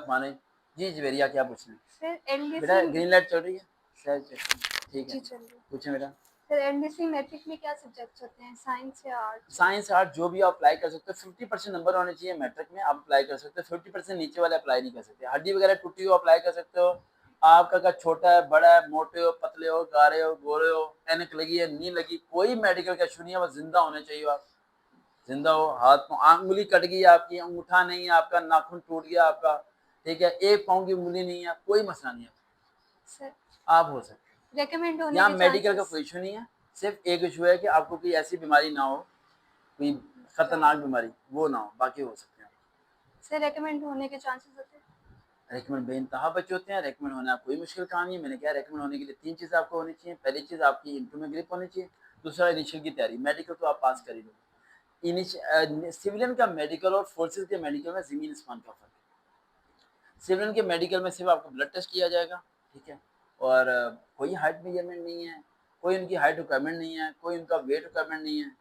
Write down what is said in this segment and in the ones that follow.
माने जी जी बेरिया क्या पूछना है सर बेटा? एलडीसी। ग्रीन लाइट चल रही है सर, ठीक है जी चलिए। पूछे बेटा। सर एलडीसी मैट्रिक में क्या सब्जेक्ट्स होते हैं, साइंस या आर्ट्स? साइंस आर्ट जो भी आप अप्लाई कर सकते हो, 50% नंबर होने चाहिए मैट्रिक में, आप अप्लाई कर सकते हो। 50% नीचे वाले अप्लाई नहीं कर सकते। हड्डी वगैरह टूटी हो अप्लाई कर सकते हो। आपका का छोटा है, बड़ा है, मोटे हो, पतले हो, गाढ़े हो, गोरे हो, ऐनक लगी है, नहीं लगी, कोई मेडिकल का इशू नहीं है, बस जिंदा होने चाहिए आप। जिंदा हो, हाथ उंगली कट गई आपकी, अंगूठा नहीं है आपका, नाखून टूट गया आपका, ठीक है, एक पाँव की उंगली नहीं है, कोई मसला नहीं है, सर आप हो सकते हैं। रेकमेंड होने यहाँ के मेडिकल का चांसेस? कोई इशू नहीं है, सिर्फ एक इशू है कि आपको कोई ऐसी बीमारी ना हो, कोई खतरनाक बीमारी वो ना हो, बाकी हो सकते हैं। सर रेकमेंड होने के चांसेस होते हैं? रेकमेंड बेइंतहा बच्चे होते हैं, रेकमेंड होना कोई मुश्किल काम नहीं है। मैंने क्या रेकमेंड होने के लिए 3 चीज़ें आपको होनी चाहिए। पहली चीज़ आपकी इंटरव्यू में ग्रिप होनी चाहिए, दूसरा इनिशियल की तैयारी, मेडिकल तो आप पास कर ही लोगे। सिविलियन का मेडिकल और फोर्सेज के मेडिकल में ज़मीन आसमान का फर्क है। सिविलियन के मेडिकल में सिर्फ आपको ब्लड टेस्ट किया जाएगा, ठीक है, और कोई हाइट मेजरमेंट नहीं है, कोई उनकी हाइट रिक्वायरमेंट नहीं है, कोई उनका वेट रिक्वायरमेंट नहीं है।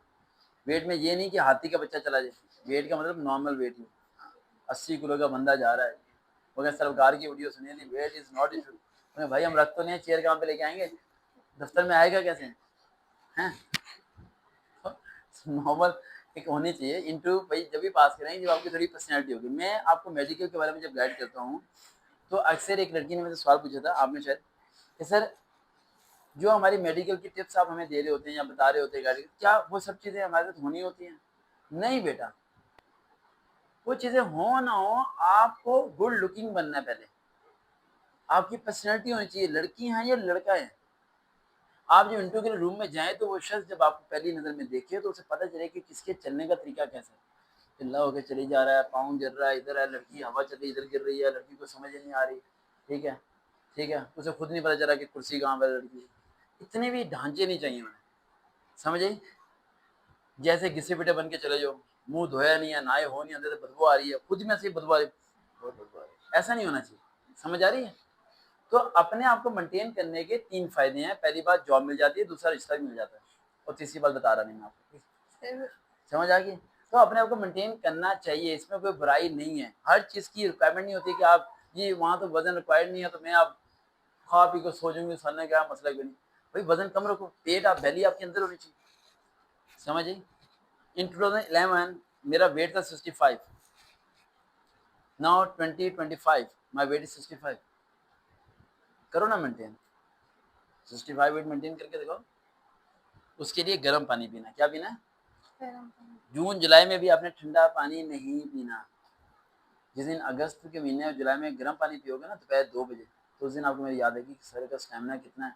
वेट में ये नहीं कि हाथी का बच्चा चला जाए, वेट का मतलब नॉर्मल वेट ही, 80 किलो का बंदा जा रहा है, मगर सरकार की वीडियो सुनिए थी, वेट इज नॉट इशू। भाई हम रख तो नहीं है, चेयर कहाँ पे लेके आएंगे, दफ्तर में आएगा कैसे हैं? नॉर्मल एक होनी चाहिए इंटरव्यू भाई, जब भी पास करेंगे जब आपकी थोड़ी पर्सनैलिटी होगी। मैं आपको मेडिकल के बारे में जब गाइड करता हूँ तो अक्सर एक लड़की ने मुझसे सवाल पूछा था, आपने शायद, कि सर जो हमारी मेडिकल की टिप्स आप हमें दे रहे होते हैं या बता रहे होते हैं गाइड, क्या वो सब चीज़ें हमारे साथ होनी होती हैं? नहीं बेटा, वो चीज़ें हो ना हो, आपको गुड लुकिंग बनना है पहले, आपकी पर्सनैलिटी होनी चाहिए, लड़की हैं या लड़का है। आप जब इंटरव्यू के लिए रूम में जाएँ तो वो शख्स जब आपको पहली नज़र में देखे तो उसे पता चले कि किसके चलने का तरीका कैसा है। चिल्ला होके चली जा रहा है, पाँव गिर रहा है, इधर है लड़की, हवा चल रही है, इधर गिर रही है, लड़की को समझ ही नहीं आ रही, ठीक है, ठीक है, उसे खुद नहीं पता चला कि कुर्सी कहाँ पर है लड़की। इतने भी ढांचे नहीं चाहिए उन्हें, समझ आई? जैसे घिसे-पिटे बन के चले जाओ, मुँह धोया नहीं है, नहाए हो नहीं, अंदर से बदबू आ रही है, खुद में से बदबू आ रही है, बहुत बदबू आ रही है, ऐसा नहीं होना चाहिए, समझ आ रही है? तो अपने आप को मेंटेन करने के 3 फायदे हैं। पहली बात जॉब मिल जाती है, दूसरा रिश्ता भी मिल जाता है, और तीसरी बात बता रहा नहीं मैं आपको, सर समझ आ गई? तो अपने आप को मेंटेन करना चाहिए, इसमें कोई बुराई नहीं है। हर चीज़ की रिक्वायरमेंट नहीं होती कि आप जी वहाँ तो वज़न रिक्वायर्ड नहीं है तो मैं आप खा पी के सो जाऊँगी, सर ने क्या मसला क्यों नहीं? भाई वज़न कम रखो, पेट आप बेली आपके अंदर होनी चाहिए, समझ आई? इन 2011 मेरा वेट था 65, नाउ 2025 माय वेट इज 65। करो ना मेंटेन, 65 वेट मेंटेन करके देखो। उसके लिए गर्म पानी पीना, क्या पीना है? जून जुलाई में भी आपने ठंडा पानी नहीं पीना। जिस दिन अगस्त के महीने और जुलाई में गर्म पानी पियोगे ना दोपहर 2 बजे, तो उस दिन आपको मेरी याद है कि सर का स्टेमिना कितना है,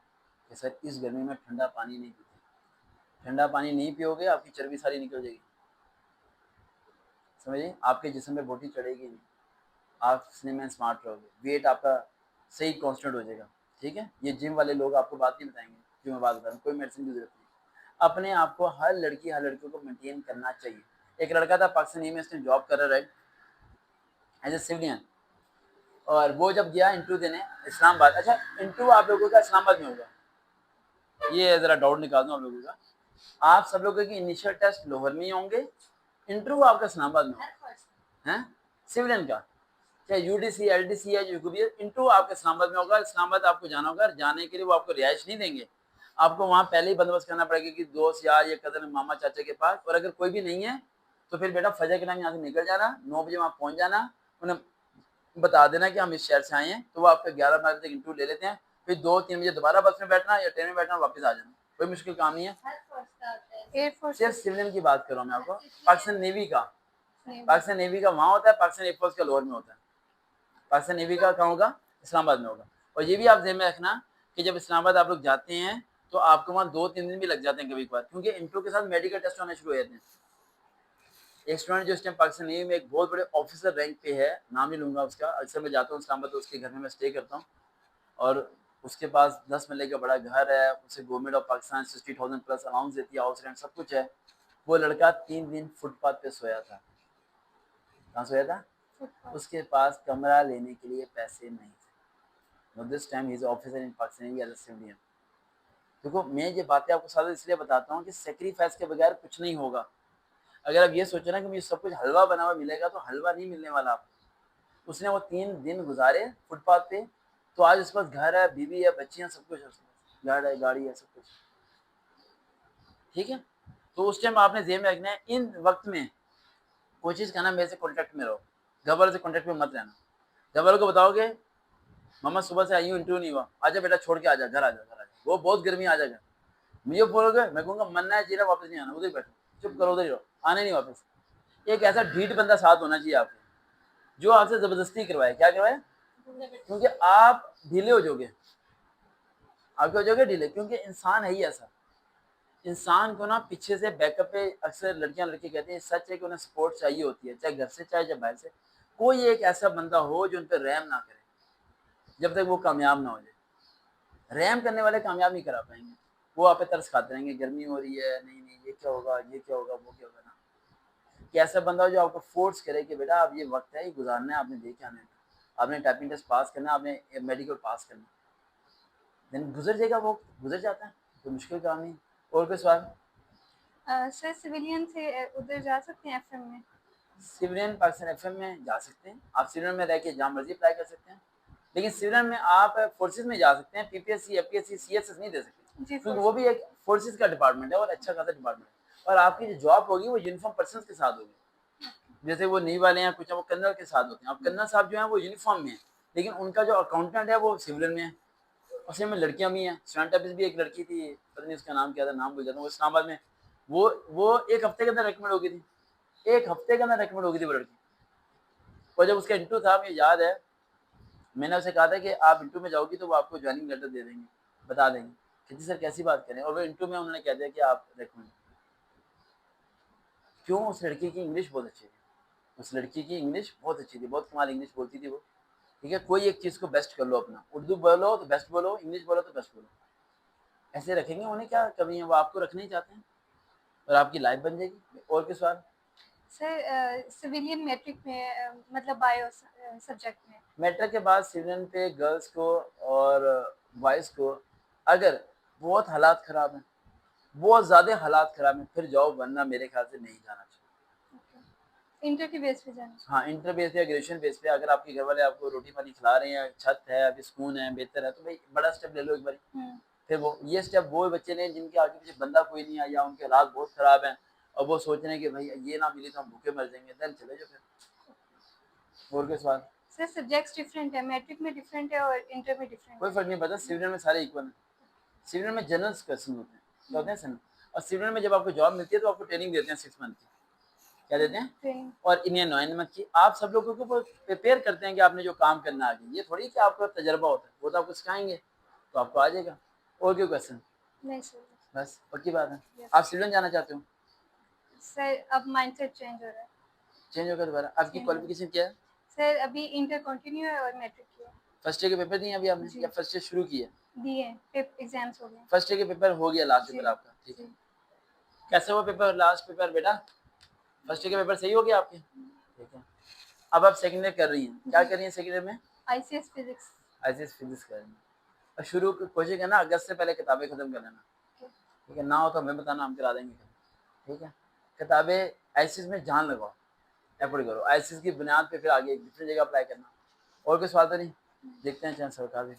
कि सर इस गर्मी में ठंडा पानी नहीं पीते। ठंडा पानी नहीं पियोगे आपकी चर्बी सारी निकल जाएगी, समझिए, आपके जिस्म पे बोटी चढ़ेगी नहीं, आप स्लिम एंड स्मार्ट रहोगे, वेट आपका सही कांस्टेंट हो जाएगा, ठीक है। ये जिम वाले लोग आपको बात नहीं बताएंगे जो मैं बात बता रहा हूँ, कोई मेडिसिन की जरूरत नहीं। अपने आप को हर लड़की हर लड़कियों को मेंटेन करना चाहिए। एक लड़का था पाकिस्तानी में, इसने जॉब कर रहा है एज ए सिविलियन, और वो जब गया इंटरव्यू देने इस्लामाबाद, अच्छा इंटरव्यू आप लोगों का इस्लामाबाद में होगा, ये ज़रा डाउट निकाल दूँ आप लोगों का, आप सब लोगों के इनिशियल टेस्ट लाहौर में ही होंगे, इंटरव्यू आपका इस्लामाबाद में होगा, हैं सिविलियन का, चाहे यूडीसी एलडीसी है जो भी है, इंटरव्यू आपके इस्लामाबाद में होगा। इस्लामाबाद आपको जाना होगा, जाने के लिए वो आपको रिहाइश नहीं देंगे, आपको वहाँ पहले ही बंदोबस्त करना पड़ेगा कि दोस्त यार या कदर मामा चाचा के पास, और अगर कोई भी नहीं है तो फिर बेटा फजर के टाइम यहाँ से निकल जाना, 9 बजे वहाँ पहुँच जाना, उन्हें बता देना कि हम इस शहर से आए हैं, तो वो आपका 11 बजे तक इंटरव्यू ले लेते हैं, फिर 2-3 बजे दोबारा बस में बैठना या ट्रेन में बैठना, वापस आ जाना, कोई मुश्किल काम नहीं है। एयरफोर्स सिर्फ सिविलियन की बात कर रहा हूँ मैं आपको, पाकिस्तान नेवी का, पाकिस्तान नेवी का वहाँ होता है, पाकिस्तान एयरफोर्स का लाहौर में होता है, पाकिस्तान नेवी का कहाँ होगा? इस्लामाबाद में होगा। और ये भी आप ध्यान में रखना कि जब इस्लामाबाद आप लोग जाते हैं तो आपको वहाँ 2-3 दिन भी लग जाते हैं कभी कभार, क्योंकि इंटरव्यू के साथ मेडिकल टेस्ट होने शुरू हो जाते हैं। एक स्टूडेंट जो इस टाइम पाकिस्तान नेवी में एक बहुत बड़े ऑफिसर रैंक पे है, नाम नहीं लूंगा उसका, अक्सर मैं जाता हूँ इस्लामाबाद तो उसके घर में मैं स्टे करता हूँ, और उसके पास 10 मरले का बड़ा घर है, उसे government of Pakistan 60,000 plus allowance देती है, हाउस रेंट सब कुछ है। वो लड़का 3 दिन फुटपाथ पे सोया था। कहाँ सोया था? उसके पास कमरा लेने के लिए पैसे नहीं थे। This time he is officer in Pakistan as a civilian. देखो मैं ये बातें आपको साथ इसलिए बताता हूँ कि सेक्रीफाइस के बगैर कुछ नहीं होगा। अगर आप ये सोचो ना कि मुझे सब कुछ हलवा बना हुआ मिलेगा, तो हलवा नहीं मिलने वाला आपको। उसने वो 3 दिन गुजारे फुटपाथ पे, तो आज उसके पास घर है, बीवी है, बच्चियां, सब कुछ है उसके पास, घर है, गाड़ी है, सब कुछ। ठीक है, तो उस टाइम आपने जेब में रखना है। इन वक्त में कोशिश करना मेरे से कॉन्टेक्ट में रहो, घर वालों से कॉन्टेक्ट में मत रहना। घर वालों को बताओगे मम्मा सुबह से आई हूँ, इंटरव्यू नहीं हुआ, आजा बेटा छोड़ के आजा, घर आजा, घर आजा, वो बहुत गर्मी, आ जाएगा। मुझे बोलोगे, मैं कहूँगा मरना है जीना, वापस नहीं आना, उधर ही बैठो, चुप करो, उधर ही रहो, आने नहीं वापस। एक ऐसा ढीठ बंदा साथ होना चाहिए आपके, जो आपसे जबरदस्ती करवाए। क्या करवाए? क्योंकि आप ढीले हो जाओगे, आप क्या हो जाओगे? ढीले। क्योंकि इंसान है ही ऐसा, इंसान को ना पीछे से बैकअप पे, अक्सर लड़कियां लड़के कहते हैं, सच है कि उन्हें सपोर्ट चाहिए होती है, चाहे घर से चाहे बाहर से। कोई एक ऐसा बंदा हो जो उन पर रहम ना करे जब तक वो कामयाब ना हो जाए। रहम करने वाले कामयाब नहीं करा पाएंगे, वो आप पे तरस खाते रहेंगे, गर्मी हो रही है, नहीं नहीं ये क्या होगा, ये क्या होगा, वो क्या होगा ना। कि ऐसा बंदा हो जो आपको फोर्स करे कि बेटा अब ये वक्त है, ये गुजारना है, आपने दे के आना है, आपने टाइपिंग टेस्ट पास करना है, आपने मेडिकल पास करना है। दिन गुजर जाएगा, वो गुजर जाता है, कोई मुश्किल काम नहीं। और कोई सवाल? सर सिविलियन से उधर जा सकते हैं एफएम में? सिविलियन पाकिस्तान एफएम में जा सकते हैं, आप सिविलियन में रह के जहाँ मर्जी अप्लाई कर सकते हैं, लेकिन सिविलियन में आप फोर्सेज में जा सकते हैं, पीपीएससी, एपीएससी, सीएसएस नहीं दे सकते, जी क्योंकि वो भी एक फोर्सेज का डिपार्टमेंट है और अच्छा खासा डिपार्टमेंट है। और आपकी जो जॉब होगी वो यूनिफॉर्म पर्सन के साथ होगी, जैसे वो नेवी वाले हैं कुछ है, वो कर्नल के साथ होते हैं। अब कर्नल साहब जो है वो यूनिफॉर्म में है, लेकिन उनका जो अकाउंटेंट है वो सिविलियन में है। और सेम में लड़कियां भी हैं, स्टूडेंट ऑफिस भी एक लड़की थी, पता नहीं उसका नाम क्या था, नाम भूल जाता हूँ, वो इस्लामाबाद में, वो 1 हफ्ते के अंदर रिकमेंड हो गई थी, 1 हफ्ते के अंदर रिकमेंड हो गई थी वो लड़की। और जब उसका इंटरव्यू था, मुझे याद है, मैंने उसे कहा था कि आप इंटरव्यू में जाओगी तो वो आपको ज्वाइनिंग लेटर दे देंगे, बता देंगे। कहती सर कैसी बात करें, और वो इंटरव्यू में उन्होंने कह दिया कि आप रिकमेंड। क्यों? उस लड़की की इंग्लिश बहुत अच्छी थी, उस लड़की की इंग्लिश बहुत अच्छी थी, बहुत कमाल इंग्लिश बोलती थी वो। ठीक है, कोई एक चीज़ को बेस्ट कर लो अपना, उर्दू बोलो तो बेस्ट बोलो, इंग्लिश बोलो तो बेस्ट बोलो, ऐसे रखेंगे, उन्हें क्या कमी है, वो आपको रखना ही चाहते हैं और आपकी लाइफ बन जाएगी। और किस सवाल? सर सिविलियन मैट्रिक में मतलब बायो सब्जेक्ट में? मैट्रिक के बाद सिविलियन पे गर्ल्स को और बॉयज़ को, अगर बहुत हालात ख़राब हैं, बहुत ज़्यादा हालात ख़राब हैं, फिर जाओ, वरना मेरे ख्याल से नहीं जाना चाहिए। इंटर के बेस पे जाना हाँ, इंटर बेस पे या ग्रेजुएशन बेस पे, अगर आपके घर वाले आपको रोटी पानी खिला रहे हैं, छत है, अभी सुकून है, बेहतर है, तो भाई बड़ा स्टेप ले लो एक बार। चाहिए। फिर वो ये स्टेप वो बच्चे लें जिनके आगे पीछे बंदा कोई नहीं है, या उनके हालात बहुत ख़राब हैं और वो सोच रहे हैं कि भाई ये ना मिली तो हम भूखे मर जाएंगे, देन चले जाओ फिर। और कोई सवाल? सर सब्जेक्ट्स डिफरेंट है, मैट्रिक में डिफरेंट है और इंटर में डिफरेंट कोई है। फर्क नहीं पड़ता, सिविलियन में सारे इक्वल हैं। सिविलियन में जनरल क्वेश्चन होते हैं, क्या होते हैं सर? और सिविलियन में जब आपको जॉब मिलती है तो आपको ट्रेनिंग देते हैं 6 मंथ की, क्या देते हैं? ट्रेनिंग। और इन्हें 9 मंथ की। आप सब लोगों को प्रिपेयर करते हैं कि आपने जो काम करना है आगे, ये थोड़ी कि आपका तजर्बा होता है, वो तो आपको सिखाएंगे तो आपको आ जाएगा। और क्यों क्वेश्चन? नहीं सर। बस पक्की बात है। Yes. आप सिविलियन जाना चाहते हो? सर अब माइंडसेट चेंज हो रहा है। चेंज होगा दोबारा। आपकी Change क्वालिफिकेशन क्या है? सर अभी इंटर कंटिन्यू है और मैट्रिक किया है। फर्स्ट ईयर के पेपर दिए अभी आपने जी। या फर्स्ट ईयर शुरू किया? दिए हैं, एग्जाम्स हो गए। फर्स्ट ईयर के पेपर हो गया, लास्ट जी। पेपर आपका, ठीक है। जी। कैसे हुआ पेपर, लास्ट पेपर बेटा? फर्स्ट ईयर के पेपर सही हो गया आपके? ठीक है। अब आप सेकंड ईयर कर रही हैं, क्या कर रही हैं सेकंड ईयर में? ICS physics. आईसीएस फिजिक्स कर रही हैं। और शुरू कोशिश करना अगस्त से पहले किताबें खत्म कर लेना, ठीक है, ना हो तो हमें बताना, हम करा देंगे, ठीक है। किताबें आईसीएस में जान लगाओ, एफर्ट करो, आईसीएस की बुनियाद पे फिर आगे एक दूसरी जगह अप्लाई करना। और कोई सवाल तो नहीं? देखते हैं चैनल सरकार भी।